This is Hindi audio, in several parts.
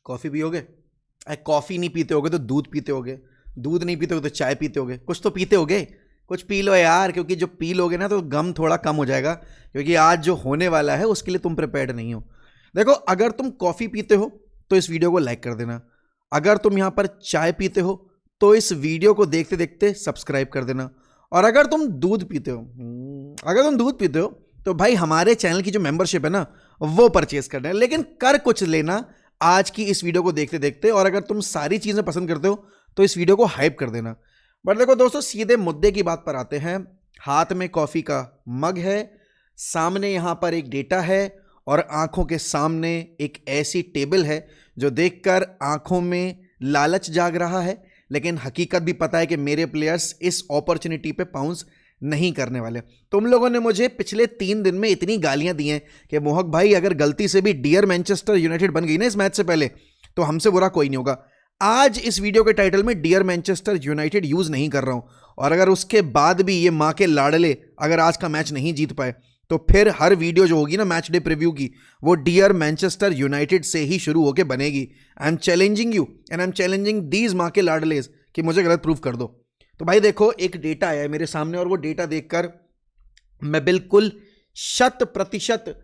कॉफ़ी पियोगे? कॉफ़ी नहीं पीते होगे तो दूध पीते होगे, दूध नहीं पीते होगे तो चाय पीते होगे, कुछ तो पीते होगे। कुछ पी लो यार, क्योंकि जो पी लोगे ना तो गम थोड़ा कम हो जाएगा, क्योंकि आज जो होने वाला है उसके लिए तुम प्रिपेयर्ड नहीं हो। देखो, अगर तुम कॉफ़ी पीते हो तो इस वीडियो को लाइक कर देना। अगर तुम यहाँ पर चाय पीते हो तो इस वीडियो को देखते देखते सब्सक्राइब कर देना। और अगर तुम दूध पीते हो तो भाई हमारे चैनल की जो मेंबरशिप है ना वो परचेज करना है, लेकिन कर कुछ लेना आज की इस वीडियो को देखते देखते। और अगर तुम सारी चीजें पसंद करते हो तो इस वीडियो को हाइप कर देना। बट देखो दोस्तों, सीधे मुद्दे की बात पर आते हैं। हाथ में कॉफी का मग है, सामने यहां पर एक डेटा है और आंखों के सामने एक ऐसी टेबल है जो देखकर आंखों में लालच जाग रहा है, लेकिन हकीकत भी पता है कि मेरे प्लेयर्स इस अपॉर्चुनिटी पे पाउंस नहीं करने वाले। तुम लोगों ने मुझे पिछले 3 दिन में इतनी गालियां दी हैं कि मोहक भाई अगर गलती से भी डियर मैनचेस्टर यूनाइटेड बन गई ना इस मैच से पहले तो हमसे बुरा कोई नहीं होगा। आज इस वीडियो के टाइटल में डियर मैनचेस्टर यूनाइटेड यूज नहीं कर रहा हूं, और अगर उसके बाद भी ये मां के लाडले अगर आज का मैच नहीं जीत पाए तो फिर हर वीडियो जो होगी ना मैच डे प्रीव्यू की वो डियर मैनचेस्टर यूनाइटेड से ही शुरू होकर बनेगी। I am challenging you and I am challenging these मां के लाडलेज कि मुझे गलत प्रूफ कर दो। तो भाई देखो, एक डेटा आया है मेरे सामने और वो डेटा देखकर मैं बिल्कुल 100%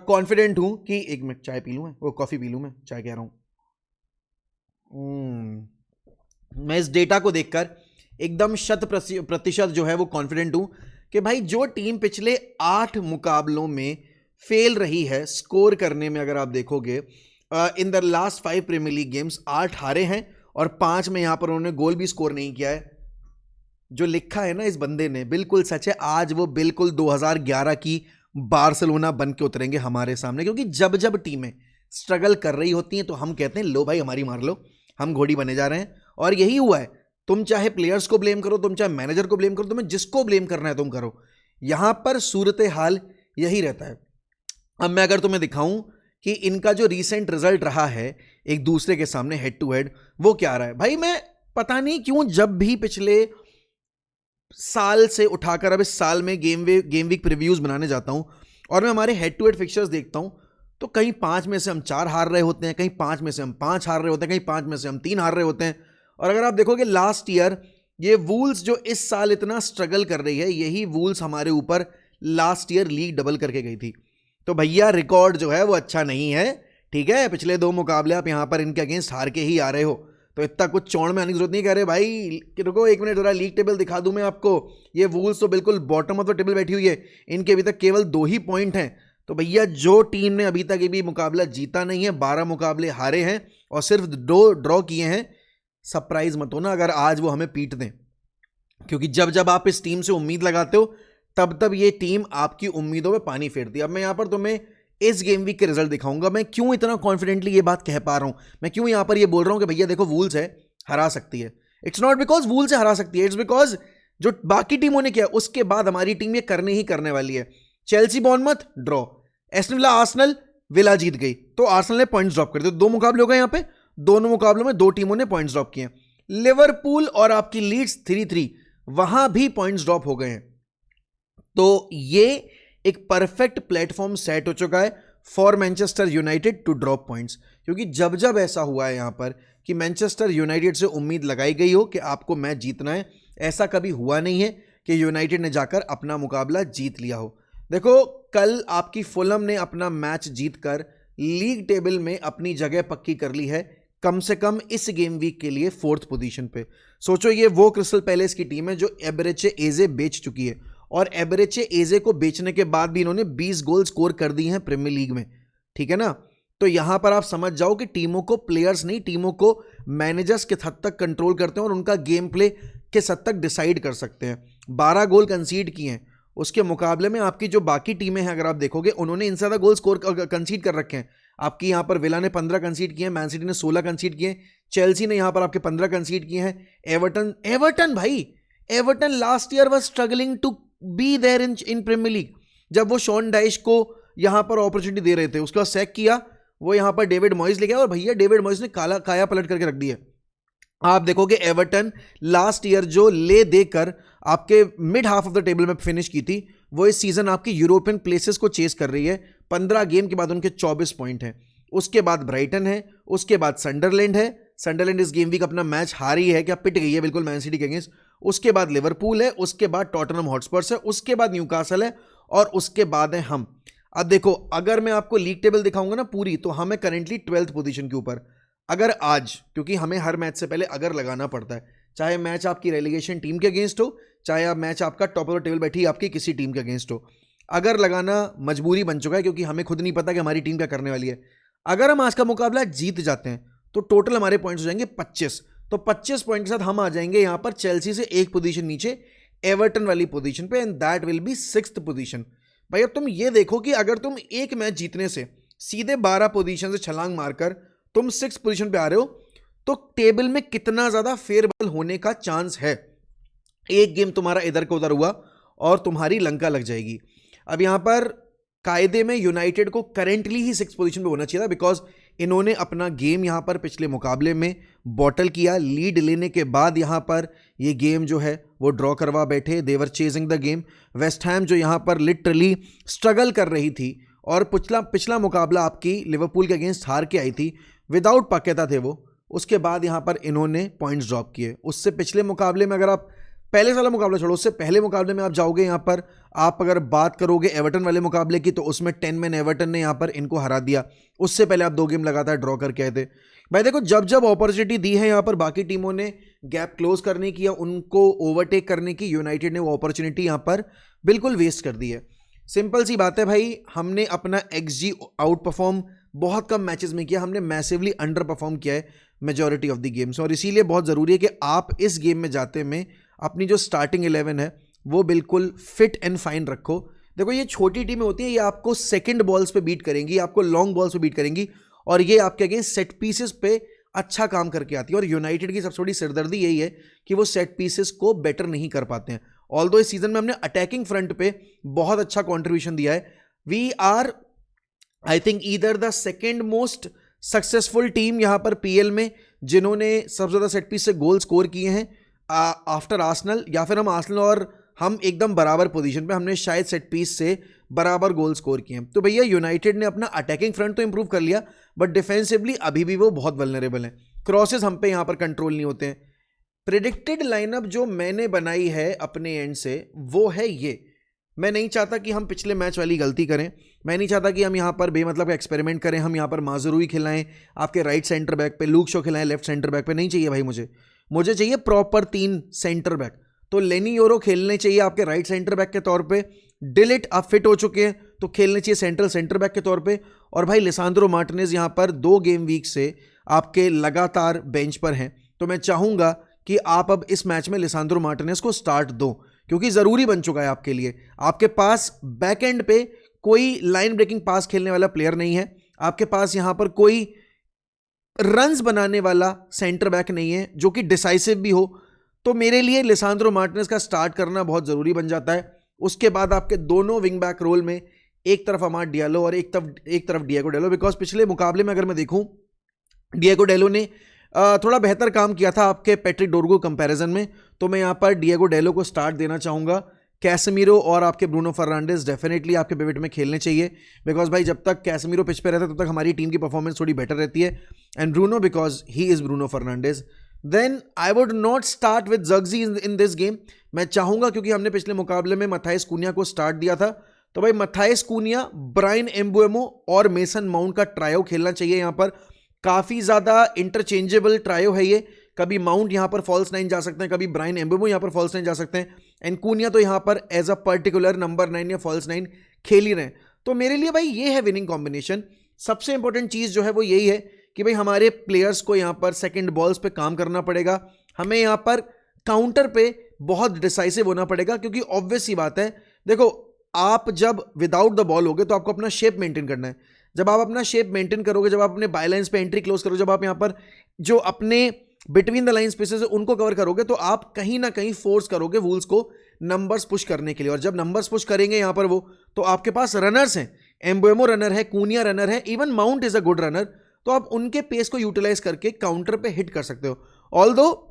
कॉन्फिडेंट हूं कि एक मिनट चाय पी लूं, मैं वो कॉफी पी लूं, मैं चाय कह रहा हूं। मैं इस डेटा को देखकर एकदम 100% जो है वो कॉन्फिडेंट हूं कि भाई जो टीम पिछले 8 मुकाबलों में फेल रही है स्कोर करने में, अगर आप देखोगे in the last 5 premier league games 8 हारे हैं और 5 में यहां पर उन्होंने गोल भी स्कोर नहीं किया है। जो लिखा है ना इस बंदे ने बिल्कुल सच है। आज वो बिल्कुल 2011 की बार्सिलोना बन के उतरेंगे हमारे सामने, क्योंकि जब जब टीमें स्ट्रगल कर रही होती हैं तो हम कहते हैं लो भाई हमारी मार लो, हम घोड़ी बने जा रहे हैं। और यही हुआ है। तुम चाहे प्लेयर्स को ब्लेम करो, तुम चाहे मैनेजर को ब्लेम करो, तुम्हें जिसको ब्लेम करना है तुम करो, यहां पर सूरत हाल यही रहता है। अब मैं अगर तुम्हें दिखाऊं कि इनका जो रीसेंट रिजल्ट रहा है एक दूसरे के सामने हेड टू हेड, वो क्या रहा है भाई। मैं पता नहीं क्यों जब भी पिछले साल से उठाकर अब इस साल में गेम वीक प्रीव्यूज बनाने जाता हूं और मैं हमारे हेड टू हेड फिक्चर्स देखता हूं तो कहीं 5 में से हम 4 हार रहे होते हैं, कहीं 5 में से हम 5 हार रहे होते हैं, कहीं 5 में से हम 3 हार रहे होते हैं। और अगर आप देखोगे लास्ट ईयर ये वूल्स जो इस साल इतना स्ट्रगल कर रही है, यही वूल्स हमारे ऊपर लास्ट ईयर लीग डबल करके गई थी। तो भैया रिकॉर्ड जो है वो अच्छा नहीं है, ठीक है। पिछले 2 मुकाबले आप यहां पर इनके अगेंस्ट हार के ही आ रहे हो, तो इतना कुछ चौड़ में आने की जरूरत नहीं। कह रहे भाई रुको 1 मिनट, जरा लीग टेबल दिखा दूं मैं आपको। ये वूल्स तो बिल्कुल बॉटम ऑफ द टेबल बैठी हुई है, इनके अभी तक केवल 2 ही पॉइंट हैं। तो भैया जो टीम ने अभी तक भी मुकाबला जीता नहीं है, 12 मुकाबले हारे हैं और सिर्फ 2 ड्रॉ किए हैं, सरप्राइज मत होना अगर आज वो हमें पीट दें, क्योंकि जब जब आप इस टीम से उम्मीद लगाते हो तब तब ये टीम आपकी उम्मीदों में पानी फेरती है। अब मैं यहां पर तुम्हें इस गेम वीक के रिजल्ट दिखाऊंगा। मैं क्यों इतना कॉन्फिडेंटली ये बात कह पा रहा हूं, मैं क्यों यहां पर ये बोल रहा हूं कि भैया देखो वूल्स है हरा सकती है। इट्स नॉट बिकॉज वूल्स से हरा सकती है, इट्स बिकॉज जो बाकी टीमों ने किया उसके बाद हमारी टीम ये करने ही करने वाली है। Chelsea Bournemouth draw, Aston Villa Arsenal, Villa जीत गई तो आर्सेनल ने पॉइंट्स ड्रॉप कर दिए। 2 मुकाबले हो गए यहां पे, दोनों मुकाबलों में 2 टीमों ने पॉइंट्स ड्रॉप किए। लिवरपूल और आपकी लीड्स 3-3 वहां भी पॉइंट्स ड्रॉप हो गए हैं। तो ये एक परफेक्ट प्लेटफॉर्म सेट हो चुका है for Manchester United to drop points, क्योंकि जब जब ऐसा हुआ है यहां पर कि मैनचेस्टर यूनाइटेड से उम्मीद लगाई गई हो कि आपको मैच जीतना है, ऐसा कभी हुआ नहीं है कि यूनाइटेड ने जाकर अपना मुकाबला जीत लिया हो। देखो कल आपकी फुलहम ने अपना मैच जीतकर लीग टेबल में अपनी जगह पक्की कर ली है, कम से कम इस गेम वीक के लिए 4th पोजीशन पे। सोचो ये वो क्रिस्टल पैलेस की टीम है जो एबरेचे एजे बेच चुकी है, और एबरेचे एजे को बेचने के बाद भी इन्होंने 20 गोल स्कोर कर दिए हैं प्रीमियर लीग में, ठीक है ना। तो यहां पर आप समझ जाओ कि टीमों को प्लेयर्स नहीं, टीमों को मैनेजर्स किस हद तक कंट्रोल करते हैं और उनका गेम प्ले किस हद तक डिसाइड कर सकते हैं। 12 गोल कंसीड किए हैं, उसके मुकाबले में आपकी जो बाकी टीमें हैं अगर आप देखोगे उन्होंने इनसे ज़्यादा गोल स्कोर कंसीड कर रखे हैं। आपकी यहां पर विला ने 15 कंसीड किए हैं, मैन सिटी ने 16 कंसीड किए, चेल्सी ने यहां पर आपके 15 कंसीड किए हैं। Everton last year was struggling to be there in premier league. जब वो शॉन डाइश को यहां पर अपॉर्चुनिटी दे रहे थे, उसके बाद सैक किया, वो यहां पर डेविड मॉइस ले गया और भैया डेविड मॉइस ने काया पलट करके रख दिया। आप देखोगे एवर्टन लास्ट ईयर जो ले देकर आपके mid half of the table में फिनिश की थी, वो इस सीजन आपकी यूरोपियन प्लेसेस को चेस कर रही है। 15 गेम के बाद उनके 24 पॉइंट हैं। उसके बाद ब्राइटन है, उसके बाद संडरलैंड है। संडरलैंड इस गेम वीक अपना मैच हारी है, क्या पिट गई है बिल्कुल मैन सिटी के अगेंस्ट। उसके बाद लिवरपूल है, उसके बाद टॉटनहम हॉटस्पर्स है, उसके बाद न्यूकासल है और उसके बाद है हम। अब देखो, अगर मैं आपको लीग टेबल दिखाऊंगा ना पूरी, तो हमें करेंटली 12th पोजीशन के ऊपर। अगर आज, क्योंकि हमें हर मैच से पहले अगर लगाना पड़ता है, चाहे मैच आपकी रेलीगेशन टीम के अगेंस्ट हो, चाहे आप मैच आपका टॉप ऑफ द टेबल बैठी आपकी किसी टीम के अगेंस्ट हो, अगर लगाना मजबूरी बन चुका है, क्योंकि हमें खुद नहीं पता कि हमारी टीम क्या करने वाली है। अगर हम आज का मुकाबला जीत जाते हैं तो टोटल हमारे पॉइंट्स हो जाएंगे 25। तो 25 पॉइंट के साथ हम आ जाएंगे यहां पर चेल्सी से एक पोजीशन नीचे एवर्टन वाली पोजीशन पे, and that will be 6th position. भाई अब तुम ये देखो कि अगर तुम एक मैच जीतने से सीधे 12 पोजीशन से छलांग मारकर तुम 6th पोजीशन पे आ रहे हो, तो टेबल में कितना ज्यादा फेयरबल होने का चांस है। एक गेम तुम्हारा इधर का उधर हुआ और तुम्हारी लंका लग जाएगी। अब यहां पर कायदे में यूनाइटेड को करेंटली ही 6th पोजीशन पे होना चाहिए था, बिकॉज इन्होंने अपना गेम यहां पर पिछले मुकाबले में बॉटल किया। लीड लेने के बाद यहां पर ये गेम जो है वो ड्रॉ करवा बैठे। They were chasing the game. West Ham जो यहां पर लिटरली स्ट्रगल कर रही थी और पिछला मुकाबला आपकी लिवरपूल के अगेंस्ट हार के आई थी, विदाउट पाकेता थे वो। उसके बाद यहां पर इन्होंने पॉइंट्स ड्रॉप किए। उससे पिछले मुकाबले में, अगर आप पहले वाला मुकाबला छोड़ो, उससे पहले मुकाबले में आप जाओगे यहां पर, आप अगर बात करोगे एवर्टन वाले मुकाबले की, तो उसमें 10 मैन एवर्टन ने यहां पर इनको हरा दिया। उससे पहले आप 2 गेम लगातार ड्रॉ करके आए थे। भाई देखो, जब जब अपॉर्चुनिटी दी है यहां पर बाकी टीमों ने गैप क्लोज करने की या उनको ओवरटेक करने की, यूनाइटेड ने वो अपॉर्चुनिटी यहां पर बिल्कुल वेस्ट कर दी है। सिंपल सी बात है भाई, हमने अपना XG आउट परफॉर्म बहुत कम मैचेस में किया, हमने मैसिवली अंडर परफॉर्म किया है मेजॉरिटी ऑफ द गेम्स। और इसीलिए बहुत जरूरी है कि आप इस गेम में जाते में अपनी जो स्टार्टिंग 11 है वो बिल्कुल फिट एंड फाइन रखो। देखो, ये छोटी टीमें होती हैं, ये आपको सेकंड बॉल्स पे बीट करेंगी, आपको लॉन्ग बॉल्स पे बीट करेंगी, और ये आपके अगेंस्ट सेट पीसेस पे अच्छा काम करके आती है। और यूनाइटेड की सबसे बड़ी सिरदर्दी यही है कि वो सेट पीसेस को बेटर नहीं कर पाते हैं। ऑल्दो इस सीजन में हमने अटैकिंग फ्रंट पे बहुत अच्छा कॉन्ट्रीब्यूशन दिया है। We are, I think, either the second most successful team यहां पर PL में जिन्होंने सबसे ज्यादा सेट पीस से गोल स्कोर किए हैं आफ्टर आर्सेनल, या फिर हम आर्सेनल और हम एकदम बराबर पोजीशन पे, हमने शायद सेट पीस से बराबर गोल स्कोर किए हैं। तो भैया यूनाइटेड ने अपना अटैकिंग फ्रंट तो इंप्रूव कर लिया, बट डिफेंसिवली अभी भी वो बहुत वल्नरेबल हैं। क्रॉसेस हम पे यहाँ पर कंट्रोल नहीं होते हैं। प्रिडिक्टेड लाइनअप जो मैंने बनाई है अपने एंड से वो है ये। मैं नहीं चाहता कि हम पिछले मैच वाली गलती करें, मैं नहीं चाहता कि हम यहाँ पर बेमतलब का एक्सपेरिमेंट करें, हम यहाँ पर माजरूई खिलाएं आपके राइट सेंटर बैक पे, लूक शो खिलाएं लेफ्ट सेंटर बैक पे। नहीं चाहिए भाई, मुझे चाहिए प्रॉपर 3 सेंटर बैक। तो लेनी यूरो खेलने चाहिए आपके राइट सेंटर बैक के तौर पे। डिलिट आप फिट हो चुके हैं तो खेलने चाहिए सेंट्रल सेंटर बैक के तौर पे। और भाई लिसांद्रो मार्टिनेज यहाँ पर 2 गेम वीक से आपके लगातार बेंच पर हैं, तो मैं चाहूंगा कि आप अब इस मैच में लिसांद्रो मार्टिनेज को स्टार्ट दो, क्योंकि जरूरी बन चुका है आपके लिए। आपके पास बैक एंड पे कोई लाइन ब्रेकिंग पास खेलने वाला प्लेयर नहीं है, आपके पास यहां पर कोई रन्स बनाने वाला सेंटर बैक नहीं है जो कि डिसाइसिव भी हो। तो मेरे लिए लिसांद्रो मार्टिनेज का स्टार्ट करना बहुत जरूरी बन जाता है। उसके बाद आपके दोनों विंग बैक रोल में एक तरफ अमाद डियालो और एक तरफ डिएगो डेलो, बिकॉज पिछले मुकाबले में अगर मैं देखूं डिएगो डेलो ने थोड़ा बेहतर काम किया था आपके पैट्रिक डोरगू कंपैरिजन में, तो मैं यहां पर डिएगो डेलो को स्टार्ट देना चाहूंगा। कैसेमीरो और आपके ब्रूनो फर्नांडिस डेफिनेटली आपके पिवट में खेलने चाहिए, बिकॉज भाई जब तक कैसेमीरो पिच पे रहता है तब तक हमारी टीम की परफॉर्मेंस थोड़ी बेटर रहती है। And Bruno, because he is Bruno Fernandes. Then I would not start with Zirkzee in this game. मैं चाहूंगा, क्योंकि हमने पिछले मुकाबले में मथाइस कूनिया को स्टार्ट दिया था, तो भाई मथाइस कूनिया, ब्रायन एम्बुएमो और मेसन माउंट का ट्रायो खेलना चाहिए। यहां पर काफी ज्यादा इंटरचेंजेबल ट्रायो है ये। कभी माउंट यहां पर फॉल्स 9 जा सकते हैं, कभी ब्रायन एम्बुएमो यहां पर फॉल्स 9 जा सकते हैं, एंड कूनिया तो यहां पर एज अ पर्टिकुलर नंबर 9 या फॉल्स 9 खेल ही रहे हैं। तो मेरे लिए भाई ये है विनिंग कॉम्बिनेशन। सबसे इंपॉर्टेंट चीज जो है वो यही है कि भाई हमारे प्लेयर्स को यहां पर सेकंड बॉल्स पे काम करना पड़ेगा, हमें यहां पर काउंटर पे बहुत डिसाइसिव होना पड़ेगा, क्योंकि ऑब्वियस सी बात है, देखो आप जब विदाउट द बॉल होगे तो आपको अपना शेप मेंटेन करना है। जब आप अपना शेप मेंटेन करोगे, जब आप अपने बाय लाइंस पे एंट्री क्लोज करोगे, जब आप यहां पर जो अपने बिटवीन द लाइन स्पेसेस है उनको कवर करोगे, तो आप कहीं ना कहीं फोर्स करोगे वुल्स को नंबर्स पुश करने के लिए। और जब नंबर्स पुश करेंगे यहां पर वो, तो आपके पास रनर्स हैं, एम्बुएमो रनर है, कूनिया रनर है, even mount is a good runner, तो आप उनके पेस को यूटिलाइज करके काउंटर पे हिट कर सकते हो। ऑल्दो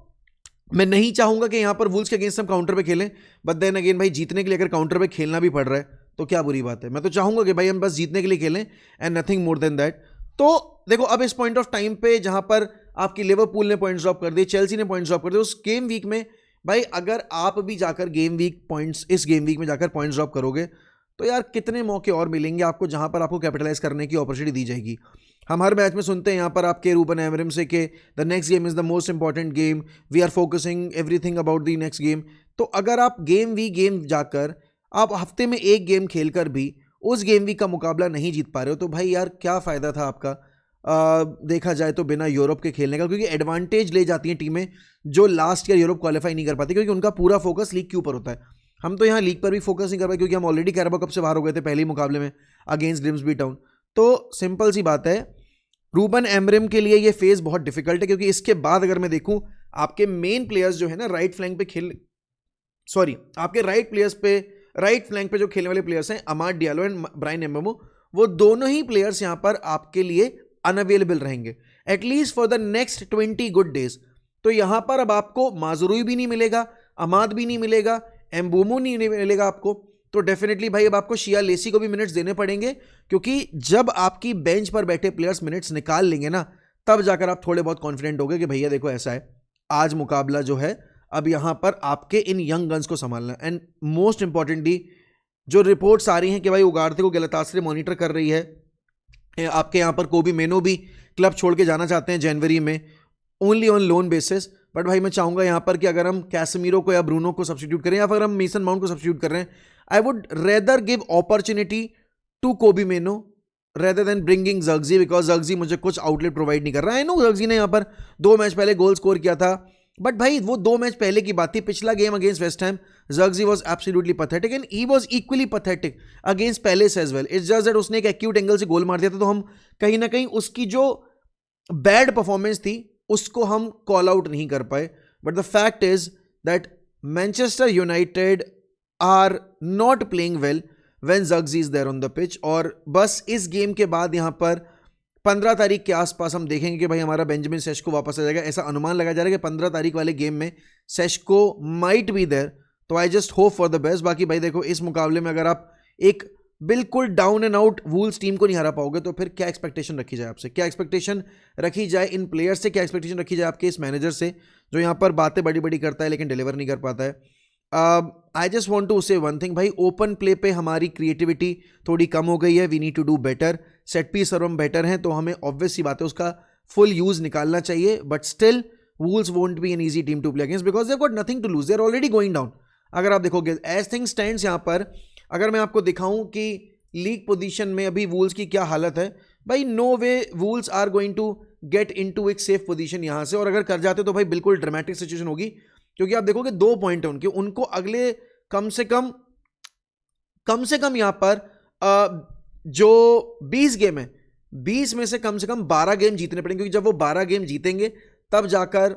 मैं नहीं चाहूंगा कि यहां पर वुल्स के अगेंस्ट हम काउंटर पे खेलें, बट देन अगेन भाई जीतने के लिए अगर काउंटर पे खेलना भी पड़ रहा है तो क्या बुरी बात है। मैं तो चाहूंगा कि भाई हम बस जीतने के लिए खेलें and nothing more than that. तो देखो अब इस पॉइंट ऑफ टाइम पे जहां पर आपकी लिवरपूल ने पॉइंट्स ड्रॉप कर दिए, चेल्सी ने पॉइंट्स ड्रॉप कर दिए, उस गेम वीक में भाई अगर आप भी जाकर इस गेम वीक में जाकर पॉइंट्स ड्रॉप करोगे तो यार कितने मौके और मिलेंगे आपको जहां पर आपको कैपिटलाइज करने की अपॉर्चुनिटी दी जाएगी। हम हर मैच में सुनते हैं यहाँ पर आपके रूबन एमरिम से कि the next game is the most important game, we are focusing everything about the next game. तो अगर आप गेम जाकर आप हफ्ते में एक गेम खेलकर भी उस गेम वीक का मुकाबला नहीं जीत पा रहे हो तो भाई यार क्या फ़ायदा था आपका देखा जाए तो बिना यूरोप के खेलने का, क्योंकि एडवांटेज ले जाती हैं टीमें जो लास्ट ईयर यूरोप क्वालिफाई नहीं कर पाती, क्योंकि उनका पूरा फोकस लीग के ऊपर होता है। हम तो यहाँ लीग पर भी फोकस नहीं कर पाए क्योंकि हम ऑलरेडी कैराबा कप से बाहर हो गए थे पहले ही मुकाबले में अगेंस्ट ग्रिम्सबी टाउन। तो सिंपल सी बात है, रूबन एमरिम के लिए ये फेज बहुत डिफिकल्ट है, क्योंकि इसके बाद अगर मैं देखूं आपके मेन प्लेयर्स जो है ना राइट फ्लैंक पे जो खेलने वाले प्लेयर्स हैं अमाद डियालो एंड ब्रायन एम्बेमो, वो दोनों ही प्लेयर्स यहां पर आपके लिए अनअवेलेबल रहेंगे at least for the next 20 good days. तो यहां पर अब आपको माजुरुई भी नहीं मिलेगा, अमाद भी नहीं मिलेगा, एम्बोमो नहीं मिलेगा आपको, तो डेफिनेटली भाई अब आपको शिया लेसी को भी मिनट्स देने पड़ेंगे, क्योंकि जब आपकी बेंच पर बैठे प्लेयर्स मिनट्स निकाल लेंगे ना तब जाकर आप थोड़े बहुत कॉन्फिडेंट होगे कि भैया देखो ऐसा है, आज मुकाबला जो है अब यहां पर आपके इन यंग गन्स को संभालना। एंड मोस्ट इंपॉर्टेंटली जो रिपोर्ट्स आ रही हैं कि भाई उगार्ते को गलतासरे मॉनिटर कर रही है, आपके यहां पर कोबी मेनो भी क्लब छोड़ के जाना चाहते हैं जनवरी में only on loan basis. But भाई मैं चाहूंगा यहां पर कि अगर हम कैसेमीरो को या ब्रूनो को सब्स्टिट्यूट करें या फिर हम मेसन माउंट को सब्स्टिट्यूट कर रहे हैं, I would rather give opportunity to Kobbie Mainoo rather than bringing Zirkzee, because Zirkzee मुझे कुछ आउटलेट प्रोवाइड नहीं कर रहा है। नो जर्गजी ने यहां पर 2 मैच पहले गोल स्कोर किया था, बट भाई वो 2 मैच पहले की बात थी। पिछला game against West Ham Zirkzee was absolutely pathetic and he was equally pathetic against Palace as well. It's just that उसने एक एक्यूट एंगल से गोल मार दिया था, तो हम कहीं ना कहीं उसकी जो बैड परफॉर्मेंस थी उसको हम कॉल आउट नहीं कर पाए। But the fact is that Manchester United are not playing well when Zirkzee is there on the pitch. और बस इस गेम के बाद यहां पर 15 तारीख के आसपास हम देखेंगे कि भाई हमारा बेंजामिन सेस्को वापस आ जाएगा। ऐसा अनुमान लगाया जा रहा है कि 15 तारीख वाले गेम में सेस्को माइट बी देयर, तो I just hope for the best. बाकी भाई देखो इस मुकाबले में अगर आप एक बिल्कुल down and out wools team को नहीं हरा पाओगे तो फिर क्या एक्सपेक्टेशन रखी जाए आपसे, क्या एक्सपेक्टेशन रखी जाए इन प्लेयर्स से, क्या एक्सपेक्टेशन रखी जाए आपके इस मैनेजर से जो यहाँ पर बातें बड़ी बड़ी करता है लेकिन डिलीवर नहीं कर पाता है। I just want to say one thing, भाई ओपन प्ले पे हमारी क्रिएटिविटी थोड़ी कम हो गई है, we need to do better. Set piece और हम बेटर हैं तो हमें ऑब्वियस सी बात है उसका फुल यूज निकालना चाहिए, but still Wolves won't be an easy team to play against because they got nothing to lose, they are already going down. अगर आप देखोगे एज थिंग स्टैंड्स यहाँ पर, अगर मैं आपको दिखाऊं कि लीग पोजीशन में अभी वूल्स की क्या हालत है, भाई no way Wolves are going to get into एक सेफ पोजीशन यहां से, और अगर कर जाते तो भाई बिल्कुल ड्रामेटिक सिचुएशन होगी, क्योंकि आप देखोगे 2 पॉइंट है उनको अगले कम से कम यहां पर जो 20 गेम है 20 में से कम 12 गेम जीतने पड़ेंगे, क्योंकि जब वो 12 गेम जीतेंगे तब जाकर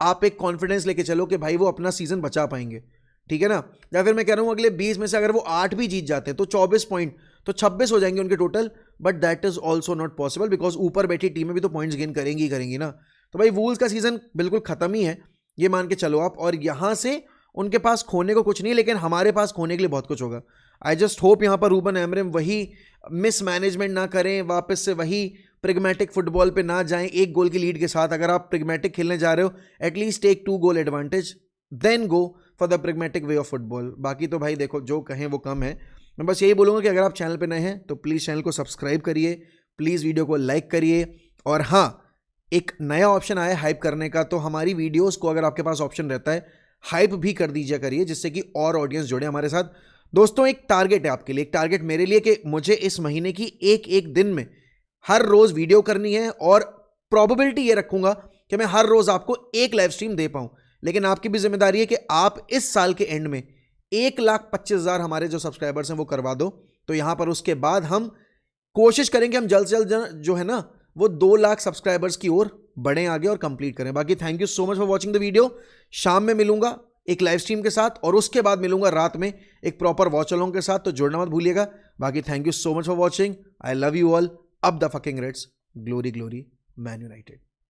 आप एक कॉन्फिडेंस लेके चलो कि भाई वो अपना सीजन बचा पाएंगे, ठीक है ना। या फिर मैं कह रहा हूं अगले 20 में से अगर वो 8 भी जीत जाते हैं तो 24 पॉइंट, तो 26 हो जाएंगे उनके total, but that is also not possible because ऊपर बैठी टीमें भी तो पॉइंट्स गेन करेंगी ना। तो भाई वूल्स का सीजन बिल्कुल खत्म ही है ये मान के चलो आप, और यहां से उनके पास खोने को कुछ नहीं, लेकिन हमारे पास खोने के लिए बहुत कुछ होगा। आई जस्ट होप यहां पर रूबन एमरिम वही मिसमैनेजमेंट ना करें, वापस से वही प्रिग्मेटिक फुटबॉल पे ना जाएं 1 गोल की लीड के साथ। अगर आप प्रिग्मेटिक खेलने जा रहे हो at least take 2 goal advantage then go for the pragmatic way of football. बाकी तो भाई देखो जो कहें वो कम है। मैं बस यही बोलूंगा कि अगर आप चैनल पे नए हैं तो प्लीज़ चैनल को सब्सक्राइब करिए, प्लीज़ वीडियो को लाइक करिए, और हाँ एक नया ऑप्शन आया है हाइप करने का, तो हमारी वीडियोस को अगर आपके पास ऑप्शन रहता है हाइप भी कर दीजिए करिए, जिससे कि और ऑडियंस जुड़े हमारे साथ। दोस्तों एक टारगेट है आपके लिए, एक टारगेट मेरे लिए कि मुझे इस महीने की एक दिन में हर रोज वीडियो करनी है, और प्रोबेबिलिटी ये रखूंगा कि मैं हर रोज आपको एक लाइव स्ट्रीम दे पाऊं। लेकिन आपकी भी जिम्मेदारी है कि आप इस साल के एंड में 1,25,000 हमारे जो सब्सक्राइबर्स हैं वो करवा दो। तो यहां पर उसके बाद हम कोशिश करेंगे हम जल्द से जल्द जो है ना वो 2 लाख सब्सक्राइबर्स की ओर बढ़े आगे और कंप्लीट करें। बाकी thank you so much for watching the video. शाम में मिलूंगा एक लाइव स्ट्रीम के साथ, और उसके बाद मिलूंगा रात में एक प्रॉपर वॉच अलॉन्ग के साथ, तो जुड़ना मत भूलिएगा। बाकी thank you so much for watching, I love you all, up the fucking Reds, glory glory Man United.